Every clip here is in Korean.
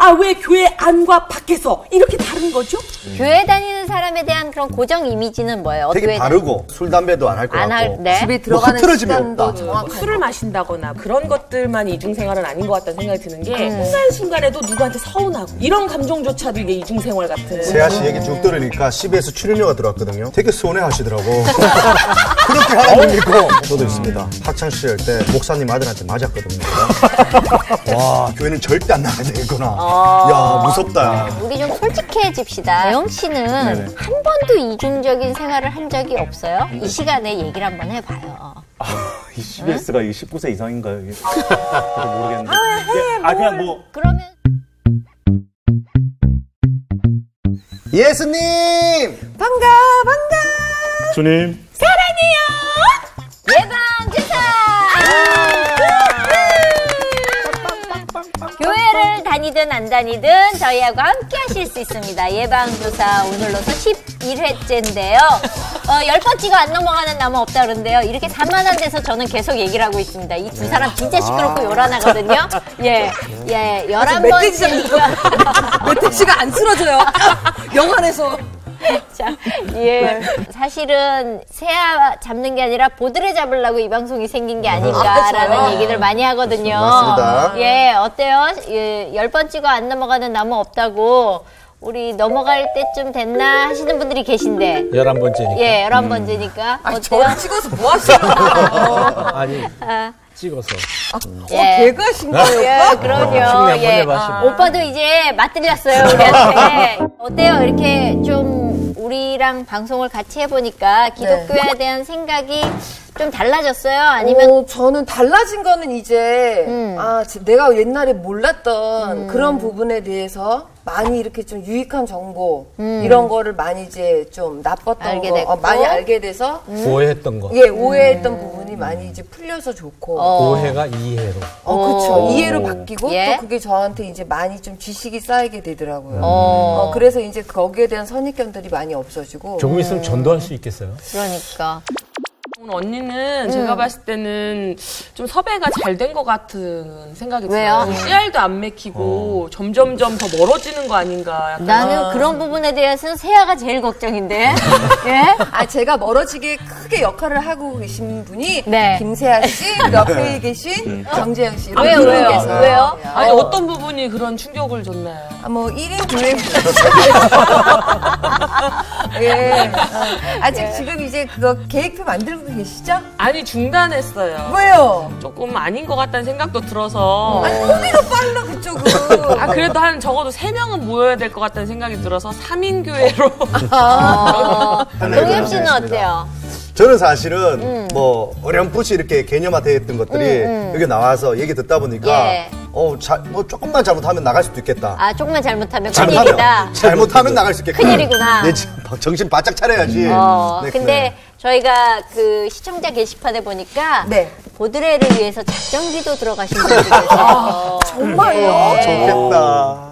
아, 왜 교회 안과 밖에서 이렇게 다른 거죠? 교회 다니는 사람에 대한 그런 고정 이미지는 뭐예요? 되게 바르고 술 담배도 안 할 것 같고 네. 집에 들어가는 뭐 시간도 정확하고 술을 마신다거나 그런 것들만 이중생활은 아닌 것 같다는 생각이 드는 게 순간순간에도 누구한테 서운하고 이런 감정조차도 이게 이중생활 같은. 세아 씨 얘기 쭉 들으니까 CBS 출연료가 들어왔거든요. 되게 서운해 하시더라고. 그렇게 하나님 믿고 저도 있습니다. 학창시절 때 목사님 아들한테 맞았거든요. 와, 교회는 절대 안 나가야 되겠구나. 야, 무섭다. 우리 좀 솔직해집시다. 대영 씨는 한 번도 이중적인 생활을 한 적이 없어요? 이 시간에 얘기를 한번 해봐요. 이 CBS가 이게 19세 이상인가요? 이게? 모르겠는데. 그냥 뭐. 그러면. 예수님! 반가. 주님. 예방주사! 교회를 다니든 안 다니든 저희하고 함께 하실 수 있습니다. 예방주사 오늘로서 11회째인데요. 10번째가 안 넘어가는 나무 없다 그러는데요. 이렇게 산만한 데서 저는 계속 얘기를 하고 있습니다. 이 두 사람 진짜 시끄럽고 요란하거든요. 예, 11번째니까. 멧돼지가 안 쓰러져요. 영안에서. 자, 예. 사실은 새아 잡는 게 아니라 보드레 잡으려고 이 방송이 생긴 게 아닐까라는 얘기들 많이 하거든요. 맞습니다. 예, 어때요? 예, 10번째가 안 넘어가는 나무 없다고 우리 넘어갈 때쯤 됐나 하시는 분들이 계신데. 11번째니까. 예, 11번째니까. 어때요? 저를 찍어서 뭐 하시는 거예요? 아니, 찍어서. 개가신 거예요? 예, 그럼요. 예. 오빠도 이제 맛들렸어요, 우리한테. 어때요? 이렇게 좀 우리랑 방송을 같이 해보니까 기독교에 대한 생각이 좀 달라졌어요? 아니면? 저는 달라진 거는 이제, 내가 옛날에 몰랐던 그런 부분에 대해서 많이 이렇게 좀 유익한 정보, 이런 거를 많이 이제 좀 나빴던 알게 거, 됐고. 많이 알게 돼서. 오해했던 거. 예, 오해했던 부분이 많이 이제 풀려서 좋고. 오해가 이해로. 그쵸. 이해로 바뀌고, 예. 또 그게 저한테 이제 많이 좀 지식이 쌓이게 되더라고요. 그래서 이제 거기에 대한 선입견들이 많이 없어지고. 조금 있으면 전도할 수 있겠어요? 그러니까. 언니는 제가 봤을 때는 좀 섭외가 잘 된 것 같은 생각이 왜요? 들어요. 씨알도 안 맥히고 점점점 더 멀어지는 거 아닌가. 약간. 나는 그런 부분에 대해서는 세아가 제일 걱정인데. 예? 제가 멀어지게 크게 역할을 하고 계신 분이 네. 김세아 씨, 옆에 계신 정재영 씨. 왜요? 왜요? 아니, 어떤 부분이 그런 충격을 줬나요? 뭐 1인 교회 예. 아직 지금 이제 그거 계획표 만들고 계시죠? 아니, 중단했어요. 왜요? 조금 아닌 것 같다는 생각도 들어서. 호비로 빨라 그쪽은. 그래도 한 적어도 3명은 모여야 될 것 같다는 생각이 들어서 3인 교회로. 동엽 씨는 어때요? 저는 사실은 뭐 어렴풋이 이렇게 개념화되어 있던 것들이 여기 나와서 얘기 듣다 보니까 예. 뭐 조금만 잘못하면 나갈 수도 있겠다. 조금만 잘못하면 큰일이다. 잘못하면 나갈 수 있겠다. 큰일이구나. 내 정신 바짝 차려야지. 네, 근데 저희가 그 시청자 게시판에 보니까 네. 보드레를 위해서 작정기도 들어가신 분들이 계세요. 정말요? 좋겠다.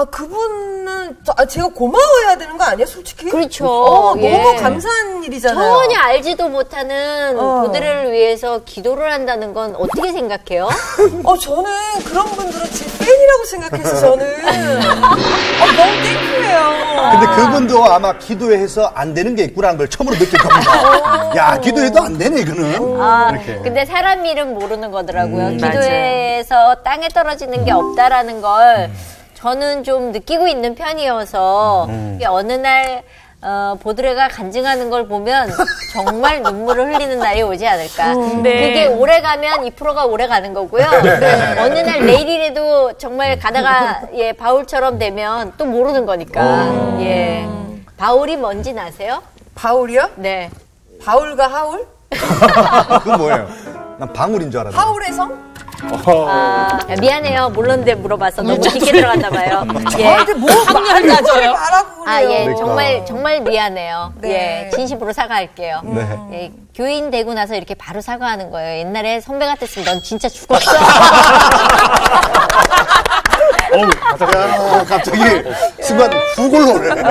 그분은 제가 고마워해야 되는 거 아니에요, 솔직히? 그렇죠. 예. 너무 감사한 일이잖아요. 전혀 알지도 못하는 보드레를 위해서 기도를 한다는 건 어떻게 생각해요? 저는 그런 분들은 제 팬이라고 생각해서 저는 너무 땡큐해요. 근데 그분도 아마 기도해서 안 되는 게 있구나는 걸 처음으로 느낄 겁니다. 야, 기도해도 안 되네, 이거는. 이렇게. 근데 사람 일은 모르는 거더라고요. 기도에서 땅에 떨어지는 게 없다라는 걸 저는 좀 느끼고 있는 편이어서 어느 날 보드레가 간증하는 걸 보면 정말 눈물을 흘리는 날이 오지 않을까. 그게 오래 가면 이 프로가 오래 가는 거고요. 어느 날 내일이라도 정말 가다가 바울처럼 되면 또 모르는 거니까. 예. 바울이 뭔지 아세요? 바울이요? 네. 바울과 하울? 그건 뭐예요? 난 방울인 줄 알았는데. 하울의 성? 미안해요. 몰랐는데 물어봐서 너무 깊게 들어갔나 봐요. 저한테 뭐 학렬 가져요? 말하고 그래요. 예. 그러니까. 정말 미안해요. 네. 예. 진심으로 사과할게요. 예. 교인 되고 나서 이렇게 바로 사과하는 거예요. 옛날에 선배 같았으면 넌 진짜 죽었어. 갑자기 순간 후골로네.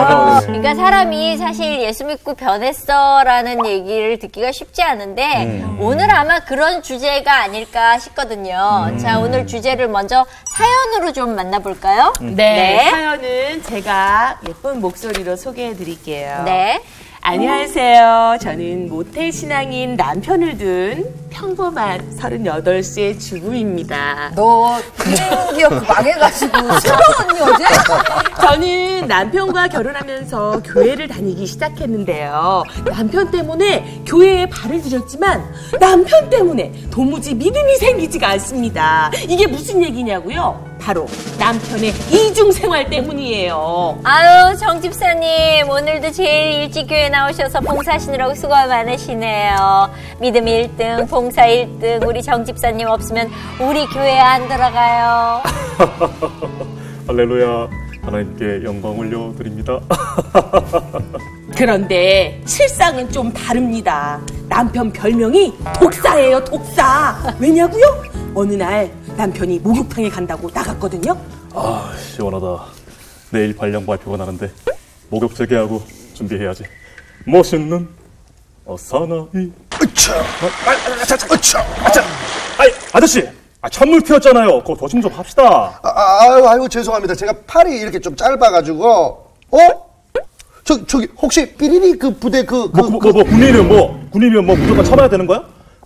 그러니까 사람이 사실 예수 믿고 변했어라는 얘기를 듣기가 쉽지 않은데 오늘 아마 그런 주제가 아닐까 싶거든요. 자, 오늘 주제를 먼저 사연으로 좀 만나볼까요? 네, 사연은 제가 예쁜 목소리로 소개해 드릴게요. 네. 안녕하세요. 저는 모태 신앙인 남편을 둔 평범한 38세 주부입니다. 너 기억 망해가지고 싫어하니 어제? 저는 남편과 결혼하면서 교회를 다니기 시작했는데요. 남편 때문에 교회에 발을 들였지만 남편 때문에 도무지 믿음이 생기지가 않습니다. 이게 무슨 얘기냐고요? 바로 남편의 이중생활 때문이에요. 아유, 정 집사님, 오늘도 제일 일찍 교회 나오셔서 봉사하시느라고 수고가 많으시네요. 믿음 1등, 봉사 1등, 우리 정 집사님 없으면 우리 교회 안 들어가요. 할렐루야. 하나님께 영광 올려드립니다. 그런데 실상은 좀 다릅니다. 남편 별명이 독사예요, 독사. 왜냐고요? 어느 날 남편이 목욕탕에 간다고 나갔거든요. 아, 시원하다. 내일 발령 발표가 나는데 목욕 재개하고 준비해야지. 멋있는 사나이. 아이, 아저씨! 찬물 튀었잖아요. 그거 조심 좀 합시다. 아유, 죄송합니다. 제가 팔이 이렇게 좀 짧아가지고. 저기, 혹시 삐리리 그 부대 군인이면 무조건 참아야 되는 거야?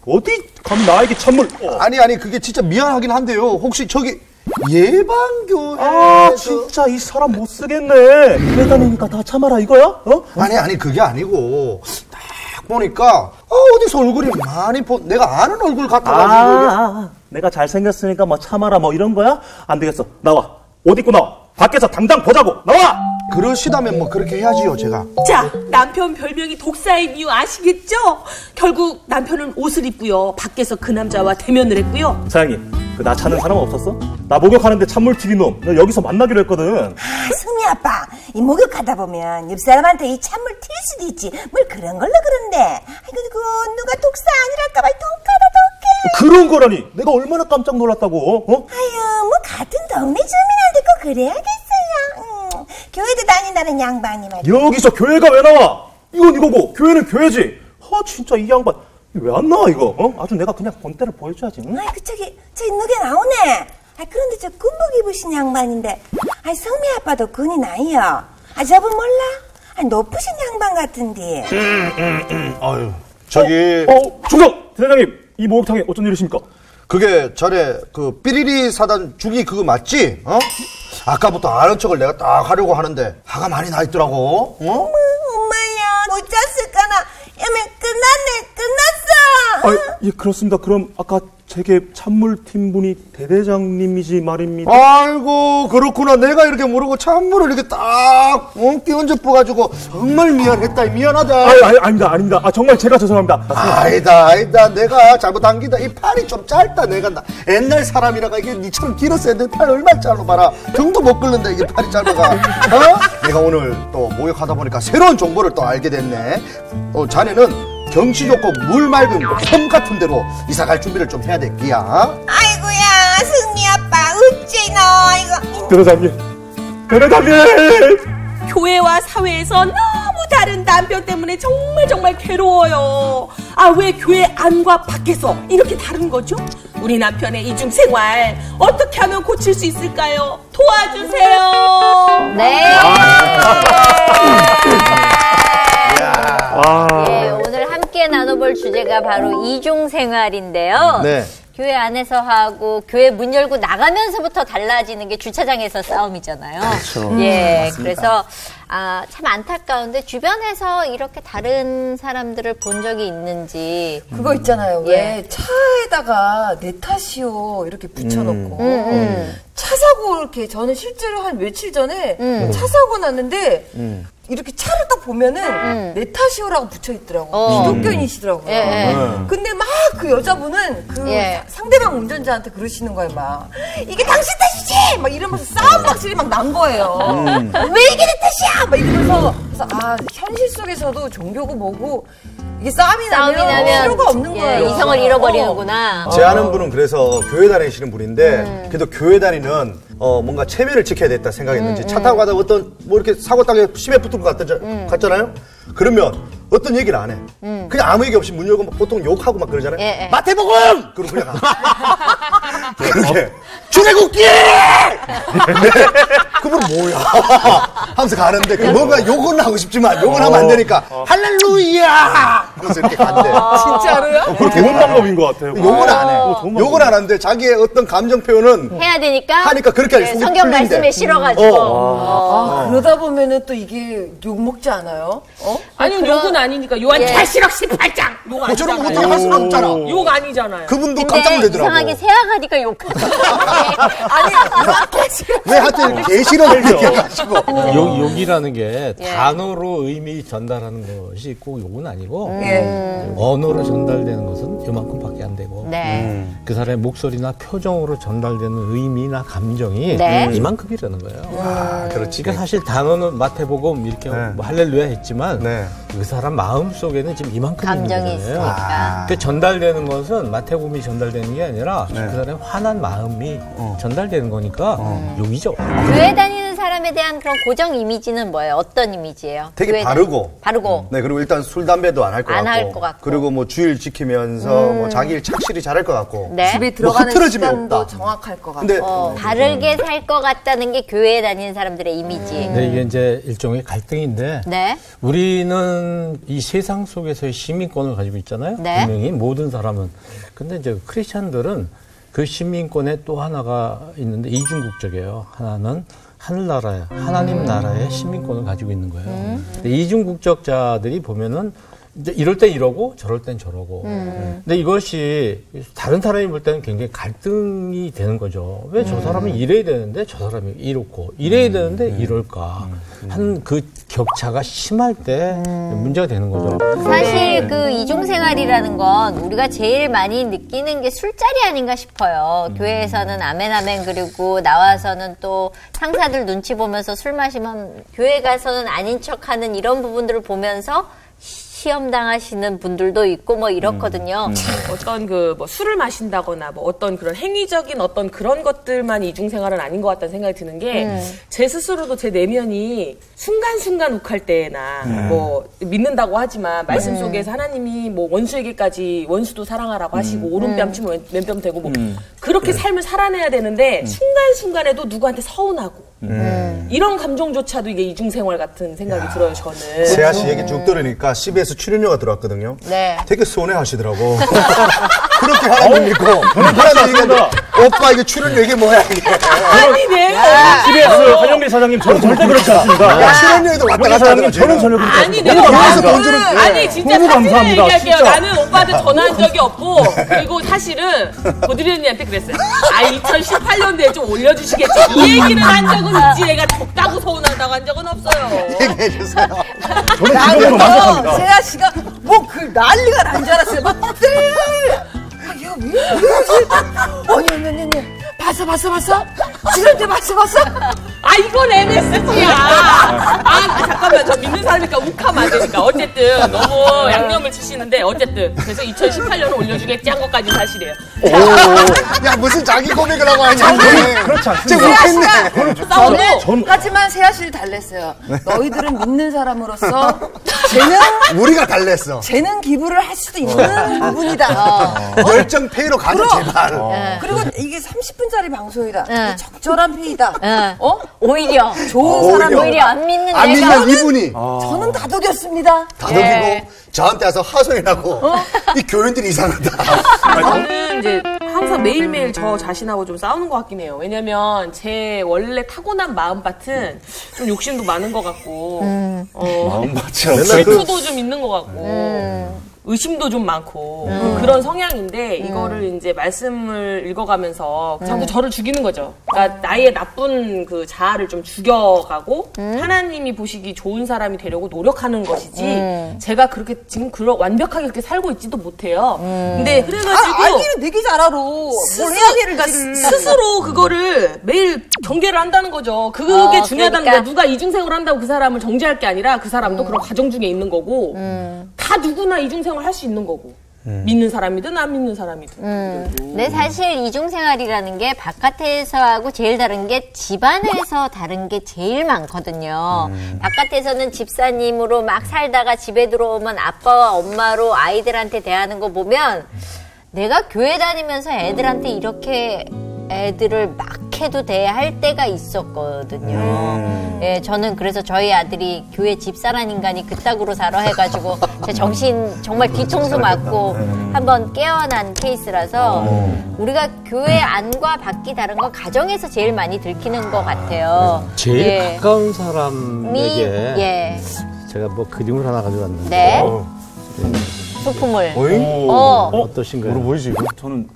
어디 감히 나에게 찬물. 아니, 그게 진짜 미안하긴 한데요. 혹시 저기, 예방교회. 진짜 이 사람 못 쓰겠네. 교회 다니니까 다 참아라 이거야? 아니, 그게 아니고. 딱 보니까, 어디서 얼굴이 많이 내가 아는 얼굴 같아가지고. 내가 잘생겼으니까 뭐 참아라 뭐 이런 거야? 안 되겠어. 나와. 옷 입고 나와. 밖에서 당장 보자고. 나와! 그러시다면 뭐 그렇게 해야지요, 제가. 자, 남편 별명이 독사인 이유 아시겠죠? 결국 남편은 옷을 입고요. 밖에서 그 남자와 대면을 했고요. 사장님, 그 나 찾는 사람 없었어? 나 목욕하는데 찬물 튀긴 놈. 너 여기서 만나기로 했거든. 승미 아빠, 이 목욕하다 보면 옆 사람한테 이 찬물 튈 수도 있지. 뭘 그런 걸로 그런데. 아이고, 누가 독사 아니랄까봐 독하다. 그런 거라니. 내가 얼마나 깜짝 놀랐다고. 아유, 뭐 같은 동네 주민한테 꼭 그래야겠어요. 교회도 다닌다는 양반이 말이야. 여기서 교회가 왜 나와? 이건 이거고 교회는 교회지. 진짜 이 양반 왜 안 나와 이거? 아주 내가 그냥 본때를 보여줘야지. 응? 아이고, 저기 누게 나오네. 그런데 저 군복 입으신 양반인데. 성미 아빠도 군이 나이요. 저분 몰라? 높으신 양반 같은데. 아유, 저기. 중성! 대장님, 이 목욕탕에 어쩐 일이십니까? 그게 전에 그 삐리리 사단 죽이 그거 맞지? 아까부터 아는 척을 내가 딱 하려고 하는데 화가 많이 나 있더라고. 엄마야, 못 잤을까나? 야면 끝났어. 예, 그렇습니다. 그럼 아까 제게 찬물팀 분이 대대장님이지 말입니다. 아이고, 그렇구나. 내가 이렇게 모르고 찬물을 이렇게 딱 띄얹어 뽑아가지고 정말 미안하다. 아닙니다. 정말 제가 죄송합니다. 아니다. 내가 잘못한 기다. 이 팔이 좀 짧다. 내가 옛날 사람이라가 이게 니처럼 길었어야 돼. 팔 얼마나 짧아 봐라. 등도 못 끓는다. 이게 팔이 짧아가. 내가 오늘 또 목욕하다 보니까 새로운 정보를 또 알게 됐네. 자네는 경치 좋고 물 맑은 섬 같은 데로 이사 갈 준비를 좀 해야 될 기야. 아이고야, 승리 아빠 어째 너 이거. 대대장님! 교회와 사회에서 너무 다른 남편 때문에 정말 괴로워요. 왜 교회 안과 밖에서 이렇게 다른 거죠? 우리 남편의 이중생활 어떻게 하면 고칠 수 있을까요? 도와주세요. 네. 네, 오늘 함께 나눠볼 주제가 바로 이중생활인데요. 네. 교회 안에서 하고 교회 문 열고 나가면서부터 달라지는 게 주차장에서 싸움이잖아요. 그렇죠. 예, 그래서 참 안타까운데 주변에서 이렇게 다른 사람들을 본 적이 있는지. 그거 있잖아요. 왜 차에다가 내 탓이요 이렇게 붙여놓고 차 사고 이렇게 저는 실제로 한 며칠 전에 차 사고 났는데 이렇게 차를 딱 보면은 내 탓이오라고 붙여있더라고. 기독교인이시더라고요. 근데 막 그 여자분은 그 상대방 운전자한테 그러시는 거예요. 막 이게 당신 탓이지! 막 이러면서 싸움 박질이 막 난 거예요. 왜 이게 내 탓이야! 막 이러면서. 그래서 현실 속에서도 종교고 뭐고 이게 싸움이 나면 필요가 없는 거예요. 이성을 잃어버리는구나. 제 아는 분은 그래서 교회 다니시는 분인데 그래도 교회 다니는 뭔가 체면을 지켜야 됐다 생각했는지 차 타고 가다가 어떤 뭐 이렇게 사고 땅에 심해 붙은 것 같잖아요. 그러면 어떤 얘기를 안 해. 그냥 아무 얘기 없이 문 열고 보통 욕하고 막 그러잖아요. 예. 마태복음! 그러고 그냥 가. 그렇게 출애굽기! 그분 뭐야? 하면서 가는데 뭔가 욕은 하고 싶지만 욕은 하면 안 되니까 할렐루야! 하면서 이렇게 간대. 진짜로요? 그거 좋은 방법인 것 같아요. 욕은 안 해. 욕은 안 하는데 자기의 어떤 감정 표현은 해야 되니까 하니까 그렇게 네, 속이 성경 풀린대. 말씀에 실어가지고 그러다 보면은 또 이게 욕먹지 않아요? 아니 욕은 아니니까 요한계시록 18장 욕 저런 거 아니잖아요. 어떻게 할 수는 없잖아. 욕 아니잖아요. 그분도 근데 깜짝 놀라더라고. 이상하게 세아가니까 욕하죠. 왜 하여튼 계시를 이렇게 해가지고. 욕이라는 게 단어로 의미 전달하는 것이 꼭 욕은 아니고 언어로 전달되는 것은 요만큼밖에 안 되고 네. 그 사람의 목소리나 표정으로 전달되는 의미나 감정이 네. 이만큼이라는 거예요. 그렇지. 그러니까 사실 단어는 마태복음 이렇게 뭐 할렐루야 했지만 네. 그 사람 마음 속에는 지금 이만큼 감정이 있는 거잖아요. 있으니까. 그 전달되는 것은 마태복음이 전달되는 게 아니라 그 사람의 화난 마음이 전달되는 거니까 욕이죠. 교회 다니는 사람에 대한 그런 고정 이미지는 뭐예요? 어떤 이미지예요? 되게 교회 바르고. 바르고. 네, 그리고 일단 술, 담배도 안 할 것 안 같고. 할 것 같고. 그리고 뭐 주일 지키면서 뭐 자기 일 착실히 잘할 것 같고. 네. 집에 들어가는 흐트러짐이 시간도 없다. 정확할 것 같고. 근데 바르게 살 것 같다는 게 교회에 다니는 사람들의 이미지. 네, 이게 이제 일종의 갈등인데 네. 우리는 이 세상 속에서의 시민권을 가지고 있잖아요. 네. 분명히 모든 사람은. 근데 이제 크리스천들은 그 시민권에 또 하나가 있는데 이중국적이에요. 하나는 하늘나라에 하나님 나라의 시민권을 가지고 있는 거예요. 근데 이중국적자들이 보면은 이제 이럴 땐 이러고 저럴 땐 저러고. 근데 이것이 다른 사람이 볼 때는 굉장히 갈등이 되는 거죠. 왜 저 사람은 이래야 되는데 저 사람이 이렇고 이래야 되는데 이럴까 한 그 격차가 심할 때 문제가 되는 거죠. 사실 그 이중생활이라는 건 우리가 제일 많이 느끼는 게 술자리 아닌가 싶어요. 교회에서는 아멘 그리고 나와서는 또 상사들 눈치 보면서 술 마시면 교회 가서는 아닌 척하는 이런 부분들을 보면서 시험 당하시는 분들도 있고 뭐 이렇거든요. 어떤 그 뭐 술을 마신다거나 뭐 어떤 그런 행위적인 어떤 그런 것들만 이중생활은 아닌 것 같다는 생각이 드는 게 제 스스로도 제 내면이 순간순간 욱할 때나 뭐 믿는다고 하지만 말씀 속에서 하나님이 뭐 원수에게까지 원수도 사랑하라고 하시고 오른뺨 치면 왼뺨 되고 뭐 그렇게 삶을 살아내야 되는데 순간순간에도 누구한테 서운하고 이런 감정조차도 이게 이중생활 같은 생각이 들어요, 저는. 세아 씨 얘기 쭉 들으니까 CBS 출연료가 들어왔거든요. 네. 되게 서운해 하시더라고. 그렇게 하나님 믿고. 하나님 얘기하는데, 오빠 이거 출연료 이게 뭐야, 이게. 아니, 내가. CBS 한영민 사장님, 저는 절대 그렇지 않습니다. 야, 출연료에도 왔다 갔다 사장님, 하더라고요. 저는 전혀 그렇지 아니, 않습니다. 내가 그래서 돈 주는 아니, 진짜 너무 사실을 감사합니다, 얘기할게요. 진짜. 나는 오빠한테 전화한 적이 없고, 그리고 사실은 고드리 언니한테 그랬어요. 2018년도에 좀 올려주시겠지. 이 얘기는 한 적은 있지. 내가 적다고 서운하다고 한 적은 없어요. 얘기해주세요. 저는 지금으로 만족합니다. 세아 씨가 뭐 그 난리가 난 줄 알았어요. 막 야, 왜 이러지? 아니, 봤어? 지난주에 봤어? 아, 이건 MSG야. 아, 잠깐만. 저 믿는 사람이니까 욱하면 안 되니까. 어쨌든, 너무 양념을 치시는데, 어쨌든. 그래서 2018년을 올려주겠지 한 것까지 사실이에요. 야, 무슨 자기 고백을 하고 하냐. 그렇지 않습니다. 진짜 웃겠네. 싸우고. 하지만 세아 씨를 달랬어요. 너희들은 믿는 사람으로서 우리가 달랬어. 재능 기부를 할 수도 있는 부분이다. 열정 페이로 가자, 제발. 그리고 이게 30분짜리 방송이다. 이게 적절한 페이다. 오히려 좋은 사람 오히려 안 믿는 안 내가 믿는 이분이 저는 다독였습니다. 다독이고 저한테 와서 하소연하고 이 교인들이 이상하다. 저는 이제 항상 매일매일 저 자신하고 좀 싸우는 것 같긴 해요. 왜냐면 제 원래 타고난 마음밭은 좀 욕심도 많은 것 같고, 마음밭이라고. 질투도 좀 있는 것 같고, 의심도 좀 많고 그런 성향인데 이거를 이제 말씀을 읽어가면서 자꾸 저를 죽이는 거죠. 그러니까 나의 나쁜 그 자아를 좀 죽여가고 하나님이 보시기 좋은 사람이 되려고 노력하는 것이지 제가 그렇게 지금 완벽하게 그렇게 살고 있지도 못해요. 근데 그래가지고 알기는 되게 잘 알아. 뭘 해야기를 스스로 그거를 매일 경계를 한다는 거죠. 그게 중요하다는 거예요. 누가 이중생활을 한다고 그 사람을 정죄할 게 아니라 그 사람도 그런 과정 중에 있는 거고 다 누구나 이중생활 할 수 있는 거고. 믿는 사람이든 안 믿는 사람이든. 근데 사실 이중생활이라는 게 바깥에서 하고 제일 다른 게 집안에서 다른 게 제일 많거든요. 바깥에서는 집사님으로 막 살다가 집에 들어오면 아빠와 엄마로 아이들한테 대하는 거 보면 내가 교회 다니면서 애들한테 이렇게 애들을 막 해도 대할 때가 있었거든요. 예, 저는 그래서 저희 아들이 교회 집사란 인간이 그따구로 살아 해가지고 제 정신 정말 뒤통수 맞고 한번 깨어난 케이스라서 우리가 교회 안과 밖이 다른 건 가정에서 제일 많이 들키는 것 같아요. 제일 예. 가까운 사람에게 예. 제가 뭐 그림을 하나 가져왔는데 네. 소품을. 어떠신가요? 보이지 이거? 저는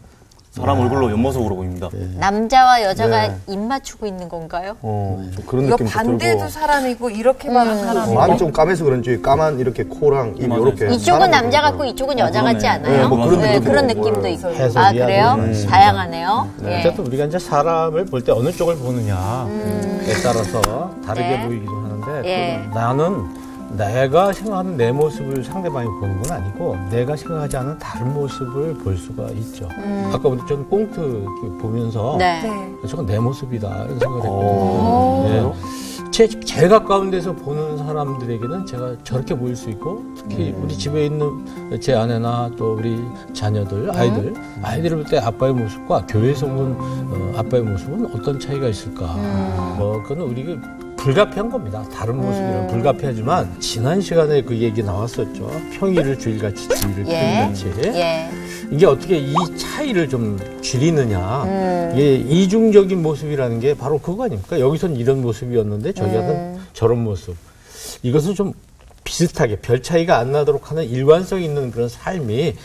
사람 얼굴로 옆모습으로 보입니다. 남자와 여자가 입 맞추고 있는 건가요? 좀 그런 이거 느낌도 반대도 들고. 사람이고 이렇게 말한 사람이고. 마음이 좀 까매서 그런지 까만 이렇게 코랑 입 맞아요. 이렇게. 이쪽은 남자 같고 이쪽은 여자 같지 않아요? 뭐 그런 느낌도 그런 있고. 느낌도 있고. 해석이야, 아, 그래요? 그거는. 다양하네요. 예. 어쨌든 우리가 이제 사람을 볼 때 어느 쪽을 보느냐에 따라서 다르게 네. 보이기도 하는데 예. 또 나는 내가 생각하는 내 모습을 상대방이 보는 건 아니고 내가 생각하지 않은 다른 모습을 볼 수가 있죠. 아까부터 저는 꽁트 보면서 네. 저건 내 모습이다 이런 생각을 했거든요. 네. 제일 가까운 데서 보는 사람들에게는 제가 저렇게 보일 수 있고 특히 우리 집에 있는 제 아내나 또 우리 자녀들, 아이들을 볼 때 아빠의 모습과 교회에서 본 아빠의 모습은 어떤 차이가 있을까? 뭐 그건 우리 불가피한 겁니다. 다른 모습이랑 불가피하지만 지난 시간에 그 얘기 나왔었죠. 평일을 주일같이 주일을 평일같이. 예. 이게 어떻게 이 차이를 좀 줄이느냐. 이게 이중적인 모습이라는 게 바로 그거 아닙니까? 여기서는 이런 모습이었는데 저기는 저런 모습. 이것은 좀 비슷하게 별 차이가 안 나도록 하는 일관성 있는 그런 삶이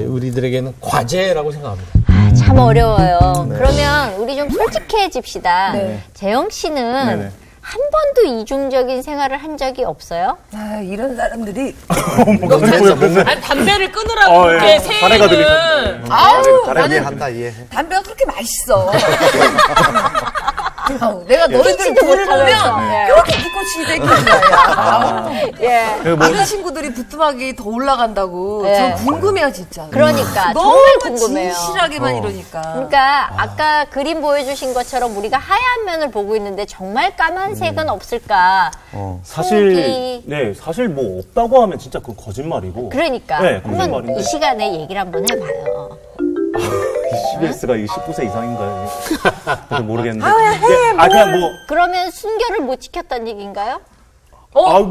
우리들에게는 과제라고 생각합니다. 참 어려워요. 그러면 우리 좀 솔직해집시다. 재영 씨는 네네. 한 번도 이중적인 생활을 한 적이 없어요? 아, 이런 사람들이 아니, 담배를 끊으라고 예. 이렇게 사례가 새해는. 들리니까. 이해한다 이해. 담배가 그렇게 맛있어. 내가 너희들 피지도 둘을 못하면서. 보면 예. 그렇게 기꽃이 생긴 거야. 예. 다른 친구들이 부뚜막이 더 올라간다고. 예. 저 궁금해요, 진짜. 그러니까 너무 정말 궁금해요. 진실하게만 이러니까. 그러니까 아까 그림 보여주신 것처럼 우리가 하얀 면을 보고 있는데 정말 까만색은 없을까? 사실 사실 뭐 없다고 하면 진짜 그거 거짓말이고. 그러니까 네, 한번 거짓말인데. 이 시간에 얘기를 한번 해봐요. CBS가 이 19세 이상인가요? 저도 모르겠는데. 그냥 뭐. 그러면 순결을 못 지켰다는 얘기인가요?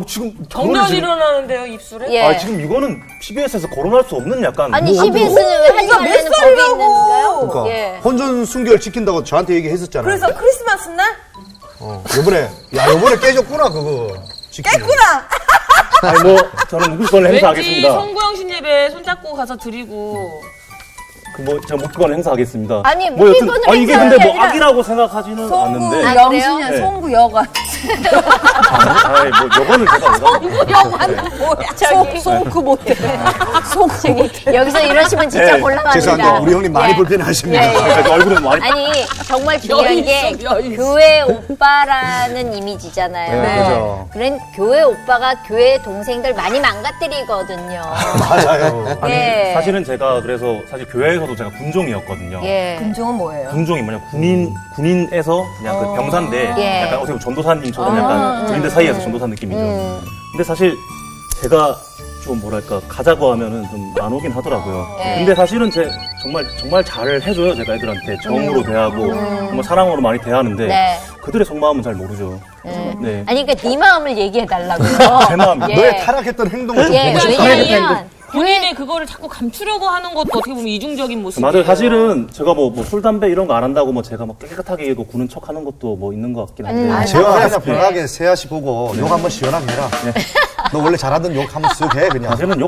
지금 정전 그거는 지금- 일어나는데요, 입술에? 예. 지금 이거는 CBS에서 거론할 수 없는 약간. 아니 뭐- CBS는 왜 하지 이거 몇 말라는 법이 살이라고? 있는가요? 그러니까 예. 혼전 순결 지킨다고 저한테 얘기했었잖아요. 그래서 크리스마스 날? 요번에 깨졌구나 그거. 깼구나! 아니 뭐 저는 묵기권을 왠지 행사하겠습니다. 송구영 씨 예배 손잡고 가서 드리고. 제가 묵기권을 행사하겠습니다. 아니, 뭐 여튼- 묵기권을 이게 행사하는 근데 게 뭐 아니라 악이라고 생각하지는 송구 않는데. 아, 영신이야, 그래요? 송구 여관. 뭐 여건을 제가 여관 뭐야? 송구 못해. 저기 여기서 이러시면 진짜 네, 곤란합니다. 죄송합니다. 우리 형님 많이 예. 불편하십니다. 예, 예. 얼굴은 많이. 아니 정말 중요한 게 여유 있어. 교회 오빠라는 이미지잖아요. 네, 그죠. 그런 교회 오빠가 교회 동생들 많이 망가뜨리거든요. 맞아요. 아니 예. 사실은 제가 그래서 사실 교회에서도 제가 군종이었거든요. 예. 금종은 뭐예요? 군종이 뭐냐 군인에서 그냥 그 병사인데 예. 약간 어떻게 보면 전도사님처럼 약간 군인들 사이에서 전도사 느낌이죠. 근데 사실 제가 좀 뭐랄까 가자고 하면은 좀 안 오긴 하더라고요. 예. 근데 사실은 정말 잘 해줘요. 제가 애들한테 정으로 대하고 정말 사랑으로 많이 대하는데 네. 그들의 속마음은 잘 모르죠. 네. 아니 그러니까 네 마음을 얘기해 달라고요. 제 마음. 너의 타락했던 행동을 좀 예, 보고 싶다. 왜냐면 본인의 그거를 자꾸 감추려고 하는 것도 어떻게 보면 이중적인 모습이에요. 맞아요. 사실은 제가 뭐 술, 담배 이런 거 안 한다고 뭐 제가 막 깨끗하게 이거 구는 척 하는 것도 뭐 있는 것 같긴 한데. 재영아 그냥 편하게 세아씨 보고 욕 한번 시원하게 해라. 너 원래 잘하던 욕 한번 쓱 해 그냥. 사실은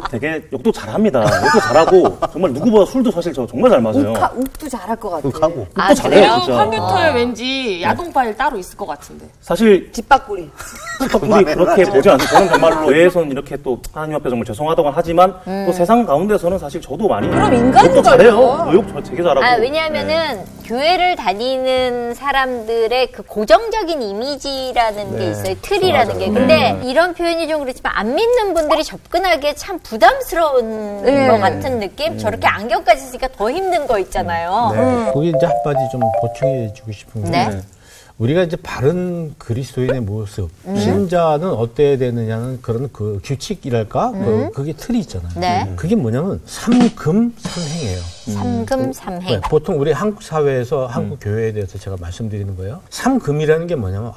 욕도 잘합니다. 욕도 잘하고 정말 누구보다 술도 사실 저 정말 잘 맞아요. 욱도 잘할 것 같아. 하고. 욕도 잘해요 그냥 진짜. 컴퓨터에 왠지 야동 파일 따로 있을 것 같은데. 사실 뒷박구리. 우리 그렇게 보지 않아요. 저는 정말로 뇌에서는 이렇게 또 하나님 앞에 정말 죄송하다고 하지만 또 세상 가운데서는 사실 저도 많이 그럼 인간인 욕도 잘해요. 거죠. 욕 되게 잘하고. 왜냐하면은 교회를 다니는 사람들의 그 고정적인 이미지라는 게 있어요. 틀이라는 게. 근데 이런 표현이 좀 그렇지만 안 믿는 분들이 접근하기에 참 부담스러운 것 같은 느낌? 저렇게 안경까지 쓰니까 더 힘든 거 있잖아요. 거기 이제 한마디 좀 보충해 주고 싶은 게 네. 우리가 이제 바른 그리스도인의 모습, 신자는 어때야 되느냐는 그런 그 규칙이랄까? 그게 틀이 있잖아요. 네. 그게 뭐냐면 삼금삼행이에요. 삼금삼행. 네, 보통 우리 한국 사회에서 한국 교회에 대해서 제가 말씀드리는 거예요. 삼금이라는 게 뭐냐면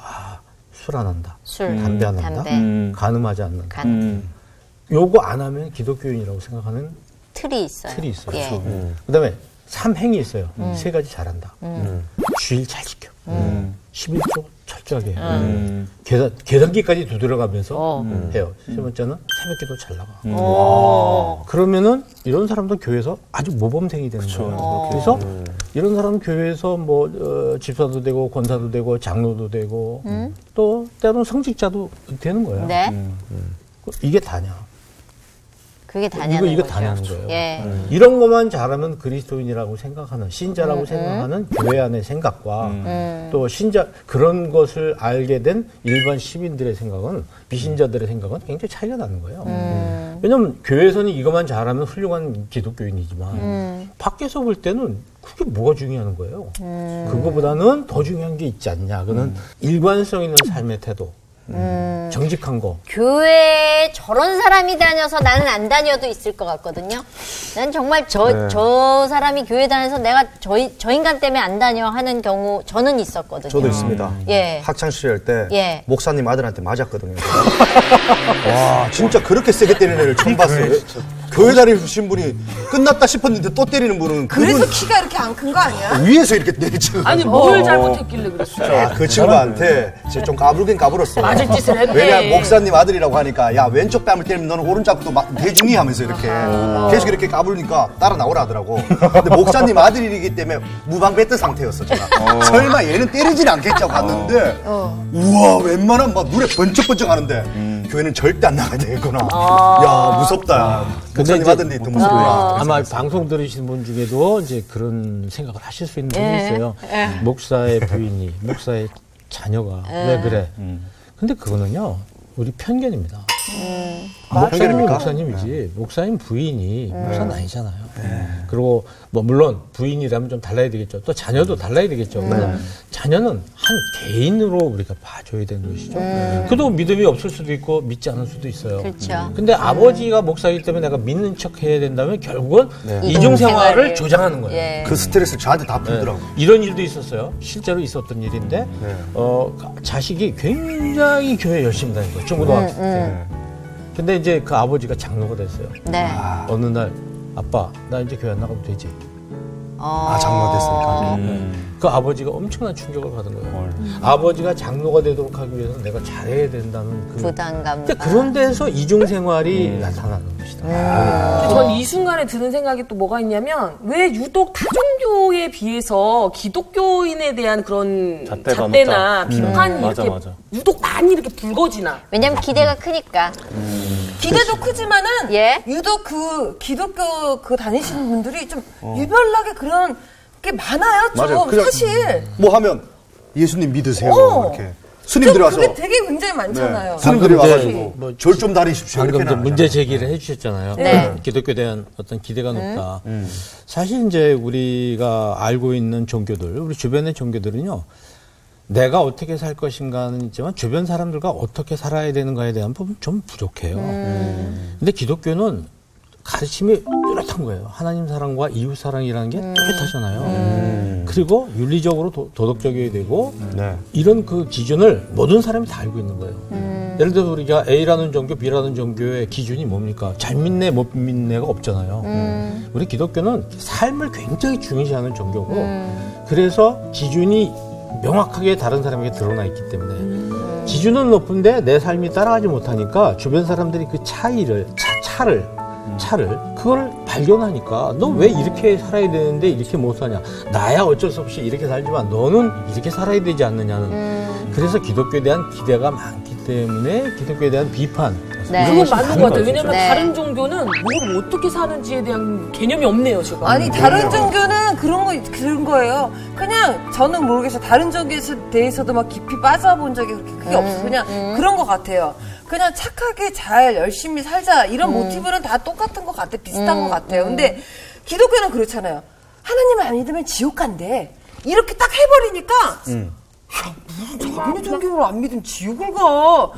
술 안 한다. 술, 담배 안 한다. 담배. 간음하지 않는다. 간. 요거 안 하면 기독교인이라고 생각하는 틀이 있어요. 틀이 있어요. 예. 그다음에 삼행이 있어요. 세 가지 잘한다. 주일 잘 지켜. 11조 철저하게 해요. 계단기까지 두드려가면서 해요. 세 번째는 새벽기도 잘 나가. 그러면은 이런 사람도 교회에서 아주 모범생이 되는 거예요. 그래서 이런 사람은 교회에서 뭐 집사도 되고 권사도 되고 장로도 되고 또 때로는 성직자도 되는 거예요. 네. 이게 다냐? 그게 다냐는 이거 거죠. 다냐는 거예요. 예. 이런 것만 잘하면 그리스도인이라고 생각하는 신자라고 생각하는 교회 안의 생각과 또 신자 그런 것을 알게 된 일반 시민들의 생각은 비신자들의 생각은 굉장히 차이가 나는 거예요. 왜냐하면 교회에서는 이것만 잘하면 훌륭한 기독교인이지만 밖에서 볼 때는 그게 뭐가 중요한 거예요. 그거보다는 더 중요한 게 있지 않냐. 그는 일관성 있는 삶의 태도. 정직한 거. 교회에 저런 사람이 다녀서 나는 안 다녀도 있을 것 같거든요. 난 정말 저 사람이 교회 다녀서 내가 저 인간 때문에 안 다녀 하는 경우 저는 있었거든요. 저도 있습니다. 예. 학창 시절 때 예. 목사님 아들한테 맞았거든요. 와, 진짜 그렇게 세게 때리는 애를 처음 봤어요. 교회 다니신 분이 끝났다 싶었는데 또 때리는 분은 그래서 키가 이렇게 안 큰 거 아니야? 위에서 이렇게 때리죠. 아니 뭘 잘못했길래 그랬어요? 그 친구한테 제가 좀 까불긴 까불었어요. 맞을 짓을 했네. 왜냐 목사님 아들이라고 하니까 야 왼쪽 뺨을 때리면 너는 오른쪽도 대주니 하면서 이렇게 계속 이렇게 까불니까 따라 나오라 하더라고. 근데 목사님 아들이기 때문에 무방비했던 상태였어 제가. 설마 얘는 때리진 않겠죠 갔는데 우와 웬만하면 막 눈에 번쩍번쩍 하는데 교회는 절대 안 나가야 되겠구나. 야 무섭다. 목사님 아들이 더 무섭구나. 아마 방송 들으시는 분 중에도 이제 그런 생각을 하실 수 있는 분이 있어요. 목사의 부인이, 목사의 자녀가 왜 그래? 근데 그거는요, 우리 편견입니다. 목사님이 목사님이지, 목사님 부인이 목사는 아니잖아요. 그리고 뭐 물론 부인이라면 좀 달라야 되겠죠. 또 자녀도 달라야 되겠죠. 자녀는 한 개인으로 우리가 봐줘야 되는 것이죠. 그도 믿음이 없을 수도 있고 믿지 않을 수도 있어요. 그렇죠. 근데 아버지가 목사이기 때문에 내가 믿는 척 해야 된다면 결국은 이중생활을 조장하는 거예요. 예. 그 스트레스를 저한테 다 풀더라고. 이런 일도 있었어요. 실제로 있었던 일인데 자식이 굉장히 교회 열심히 다닌 거예요. 중고등학교 때. 근데 이제 그 아버지가 장로가 됐어요. 네. 어느 날 아빠 나 이제 교회 안 나가도 되지? 장로가 됐으니까. 그 아버지가 엄청난 충격을 받은 거예요. 아버지가 장로가 되도록 하기 위해서는 내가 잘해야 된다는 그 부담감. 근데 그런 데서 이중생활이 나타나는 것이다. 전 이 순간에 드는 생각이 또 뭐가 있냐면 왜 유독 타종교에 비해서 기독교인에 대한 그런 잣대나 비판이 맞아, 이렇게 맞아. 유독 많이 이렇게 불거지나. 왜냐면 기대가 크니까. 기대도 크지만은 예. 유독 그 기독교 그 다니시는 분들이 좀 유별나게 그런 게 많아요. 좀 맞아요. 그냥 사실. 뭐 하면 예수님 믿으세요. 이렇게. 좀 스님들이 와서 그게 되게 굉장히 많잖아요. 스님들이 방금 와가지고 뭐 절 좀 다리십시오. 방금 이렇게 이제 문제 제기를 해주셨잖아요. 네. 기독교에 대한 어떤 기대가 높다. 사실 이제 우리가 알고 있는 종교들, 우리 주변의 종교들은요, 내가 어떻게 살 것인가는 있지만 주변 사람들과 어떻게 살아야 되는가에 대한 부분 좀 부족해요. 근데 기독교는 가르침이 뚜렷한 거예요. 하나님 사랑과 이웃 사랑이라는 게 뚜렷하잖아요. 그리고 윤리적으로 도덕적이어야 되고 이런 그 기준을 모든 사람이 다 알고 있는 거예요. 예를 들어서 우리가 A라는 종교, B라는 종교의 기준이 뭡니까? 잘 믿네, 못 믿네가 없잖아요. 우리 기독교는 삶을 굉장히 중요시하는 종교고 그래서 기준이 명확하게 다른 사람에게 드러나 있기 때문에 기준은 높은데 내 삶이 따라가지 못하니까 주변 사람들이 그 차이를 그걸 발견하니까 너 왜 이렇게 살아야 되는데 이렇게 못 사냐 나야 어쩔 수 없이 이렇게 살지만 너는 이렇게 살아야 되지 않느냐는 그래서 기독교에 대한 기대가 많기 때문에 기독교에 대한 비판. 네. 그건 맞는 것 같아요. 왜냐면 네. 다른 종교는 뭘 어떻게 사는지에 대한 개념이 없네요, 지금. 아니 다른 종교는 그런 거예요. 그냥 저는 모르겠어요. 다른 종교에 대해서도 막 깊이 빠져본 적이 그렇게 없어. 그냥 그런 것 같아요. 그냥 착하게 잘 열심히 살자 이런 모티브는 다 똑같은 것 같아. 비슷한 것 같아요. 근데 기독교는 그렇잖아요. 하나님을 안 믿으면 지옥 간대. 이렇게 딱 해버리니까 야, 무슨 자기네 종교를 안 믿으면 지옥을 가.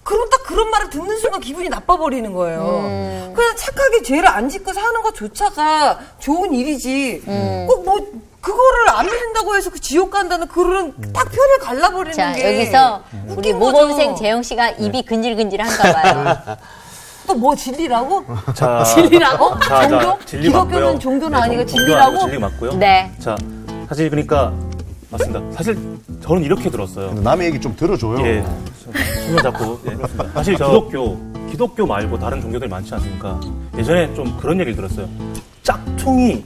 그럼 딱 그런 말을 듣는 순간 기분이 나빠버리는 거예요. 그냥 착하게 죄를 안 짓고 사는 것조차가 좋은 일이지. 꼭 뭐 그거를 안 믿는다고 해서 그 지옥 간다는 그런 딱 편을 갈라버리는 자, 게. 여기서 우리 모범생 거죠. 재영 씨가 입이 근질근질한가 봐요. 또 뭐 진리라고? 자, 진리라고? 자, 종교? 진리 맞고요. 기독교는 종교는 아니고 종교 진리라고? 아니고 진리 맞고요. 네. 자, 사실 그러니까 맞습니다. 사실 저는 이렇게 들었어요. 남의 얘기 좀 들어줘요. 예, 손을 잡고. 예, 그렇습니다. 사실 기독교 말고 다른 종교들이 많지 않습니까? 예전에 좀 그런 얘기를 들었어요. 짝퉁이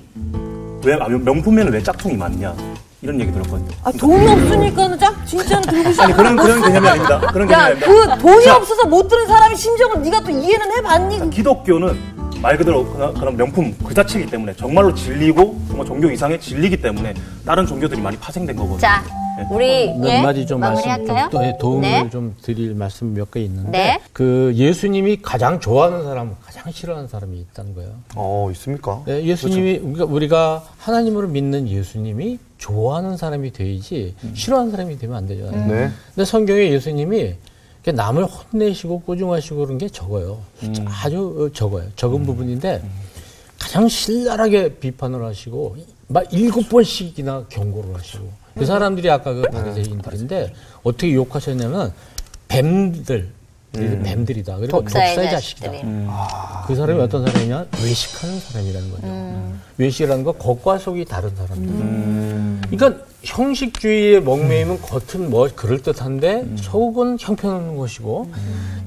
명품에는 왜 짝퉁이 많냐? 이런 얘기 들었거든요. 아, 돈이 없으니까는 진짜는 들고 싶어. 아니 그런 개념이 아닙니다. 그런 개념이 야, 아닙니다. 그 돈이 없어서 못 들은 사람의 심정을 네가 또 이해는 해봤니? 기독교는 말 그대로 그런 명품 그 자체이기 때문에 정말로 진리고 정말 종교 이상의 진리이기 때문에 다른 종교들이 많이 파생된 거거든요. 자, 우리 몇 마디 좀 마무리할까요? 또 도움을 네. 좀 드릴 말씀 몇 개 있는데 네. 그 예수님이 가장 좋아하는 사람, 가장 싫어하는 사람이 있다는 거예요. 있습니까? 네, 예수님이 그러니까 우리가 하나님으로 믿는 예수님이 좋아하는 사람이 돼야지 싫어하는 사람이 되면 안 되잖아요. 네. 근데 성경에 예수님이 남을 혼내시고 꼬중하시고 그런 게 적어요. 아주 적어요. 적은 부분인데 가장 신랄하게 비판을 하시고 막 7번씩이나 경고를 하시고 그 사람들이 아까 그 바리새인들인데 어떻게 욕하셨냐면 뱀들이다. 그리고 목사의 자식이다. 그 사람이 어떤 사람이냐? 외식하는 사람이라는 거죠. 외식이라는 거 겉과 속이 다른 사람들. 그러니까 형식주의에 목매이면 겉은 뭐 그럴듯한데 속은 형편없는 것이고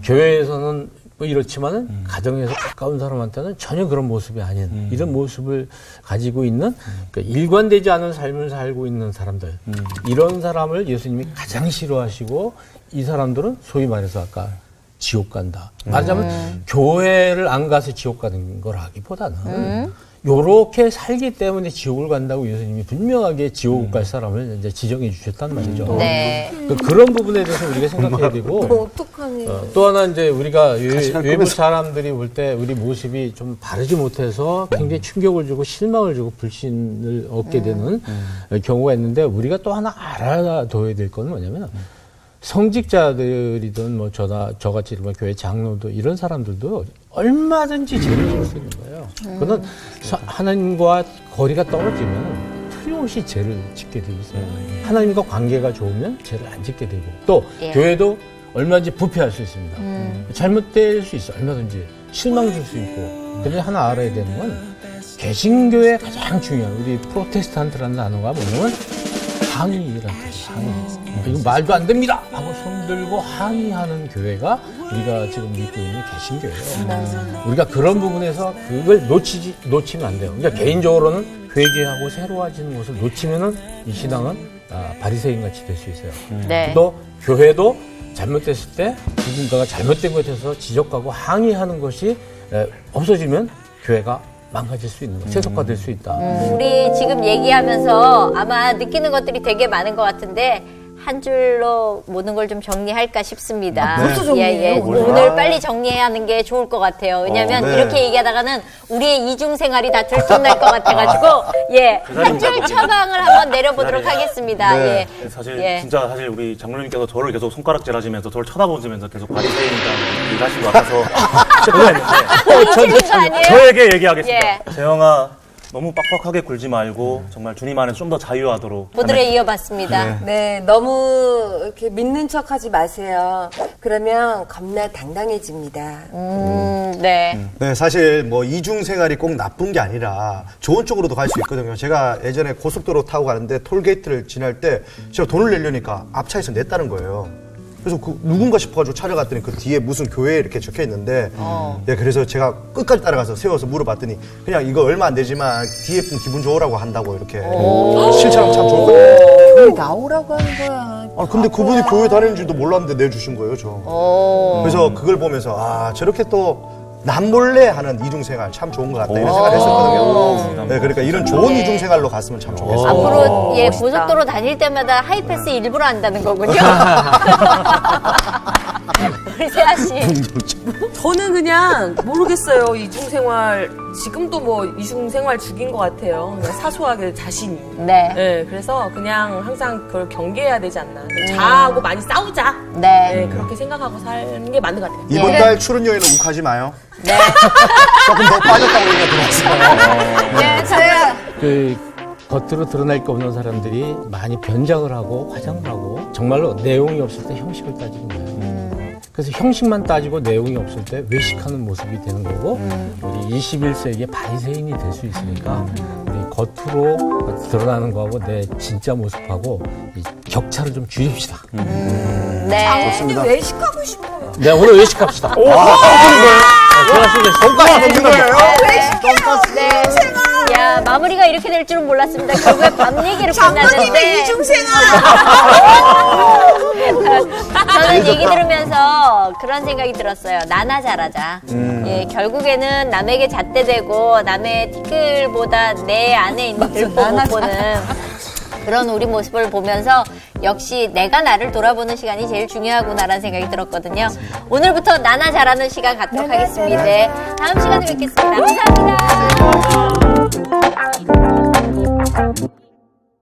교회에서는 뭐 이렇지만은 가정에서 가까운 사람한테는 전혀 그런 모습이 아닌 이런 모습을 가지고 있는 그러니까 일관되지 않은 삶을 살고 있는 사람들 이런 사람을 예수님이 가장 싫어하시고 이 사람들은 소위 말해서 아까 지옥 간다. 말하자면 교회를 안 가서 지옥 가는 걸 하기보다는 요렇게 살기 때문에 지옥을 간다고 예수님이 분명하게 지옥 갈 사람을 이제 지정해 주셨단 말이죠. 네. 그런 부분에 대해서 우리가 생각해야 되고 어떡하니. 또 하나 이제 우리가 외부 사람들이 볼 때 우리 모습이 좀 바르지 못해서 굉장히 충격을 주고 실망을 주고 불신을 얻게 되는 경우가 있는데 우리가 또 하나 알아둬야 될 건 뭐냐면 성직자들이든 뭐 저같이 뭐 교회 장로도 이런 사람들도 얼마든지 죄를 지을 수 있는 거예요. 그거는 하나님과 거리가 떨어지면 틀림없이 죄를 짓게 돼 있어요. 하나님과 관계가 좋으면 죄를 안 짓게 되고 또 교회도 얼마든지 부패할 수 있습니다. 잘못될 수 있어 얼마든지 실망 줄 수 있고. 근데 하나 알아야 되는 건 개신교의 가장 중요한 우리 프로테스탄트라는 단어가 뭐냐면 항의라는 뜻이에요. 항의. 이거 말도 안 됩니다 하고 손들고 항의하는 교회가 우리가 지금 믿고 있는 개신교예요. 우리가 그런 부분에서 그걸 놓치면 안 돼요. 그러니까 개인적으로는 회개하고 새로워지는 것을 놓치면은 이 신앙은 바리새인 같이 될 수 있어요. 네. 또 교회도 잘못됐을 때 누군가가 잘못된 것에 대해서 지적하고 항의하는 것이 없어지면 교회가 망가질 수 있는 거, 세속화될 수 있다. 우리 지금 얘기하면서 아마 느끼는 것들이 되게 많은 것 같은데 한 줄로 모든 걸 좀 정리할까 싶습니다. 벌써 정리해요? 오늘 빨리 정리해야 하는 게 좋을 것 같아요. 왜냐하면 네. 이렇게 얘기하다가는 우리의 이중 생활이 다 들통날 것 같아가지고 한 줄 처방을 한번 내려보도록 하겠습니다. 네. 예. 사실 우리 장로님께서 저를 계속 손가락질 하시면서 저를 쳐다보시면서 계속 바리새인이라고 얘기하시고 와서 치는 거 아니에요? 저에게 얘기하겠습니다. 재영아 너무 빡빡하게 굴지 말고 정말 주님 안에 좀 더 자유하도록 보드레 이어봤습니다. 네, 너무 이렇게 믿는 척 하지 마세요. 그러면 겁나 당당해집니다. 네. 네, 사실 뭐 이중 생활이 꼭 나쁜 게 아니라 좋은 쪽으로도 갈 수 있거든요. 제가 예전에 고속도로 타고 가는데 톨게이트를 지날 때 제가 돈을 내려니까 앞차에서 냈다는 거예요. 그래서 누군가 싶어가지고 찾아갔더니 그 뒤에 무슨 교회 이렇게 적혀 있는데, 예, 그래서 제가 끝까지 따라가서 세워서 물어봤더니 그냥 이거 얼마 안 되지만 뒤에 분 기분 좋으라고 한다고 이렇게 실천하면 참 좋을 것 같아요. 교회 나오라고 하는 거야. 아, 근데 그분이 교회 다니는 줄도 몰랐는데 내주신 거예요, 저. 그래서 그걸 보면서, 아, 저렇게 또 남몰래 하는 이중생활 참 좋은 것 같다. 이런 생각을 했었거든요. 네, 그러니까 이런 좋은 이중생활로 갔으면 참 좋겠어요. 앞으로 예, 고속도로 다닐 때마다 하이패스 일부러 한다는 거군요. 우리 세아 씨. 저는 그냥 모르겠어요. 이중생활 지금도 뭐 이중생활 중인 것 같아요. 그냥 사소하게 자신이. 네. 네, 그래서 그냥 항상 그걸 경계해야 되지 않나. 자하고 많이 싸우자. 네. 네, 그렇게 생각하고 사는 게 맞는 것 같아요. 이번 달 출연료에는 욱하지 마요. 네. 조금 더 빠졌다고 얘기가 들었어요. 네, 저야. 그 겉으로 드러날 게 없는 사람들이 많이 변장을 하고 화장을 하고 정말로 내용이 없을 때 형식을 따지는 거예요. 그래서 형식만 따지고 내용이 없을 때 외식하는 모습이 되는 거고 우리 21세기의 바리새인이 될 수 있으니까 우리 겉으로 드러나는 거하고 내 진짜 모습하고 이 격차를 좀 줄입시다. 네. 좋습니다. 외식하고 싶어요. 네, 오늘 외식합시다. 오, 제가 쓰겠습니다. 돈가스 먹는 거예요? 네. 야, 마무리가 이렇게 될 줄은 몰랐습니다. 결국에 밤 얘기로 끝났는데. 이중생활. 저는 얘기 들으면서 그런 생각이 들었어요. 나나 잘하자. 예, 결국에는 남에게 잣대대고 남의 티끌보다 내 안에 있는 들보 못 보는 그런 우리 모습을 보면서 역시 내가 나를 돌아보는 시간이 제일 중요하구나라는 생각이 들었거든요. 오늘부터 나나 잘하는 시간 갖도록 하겠습니다. 다음 시간에 뵙겠습니다. 감사합니다.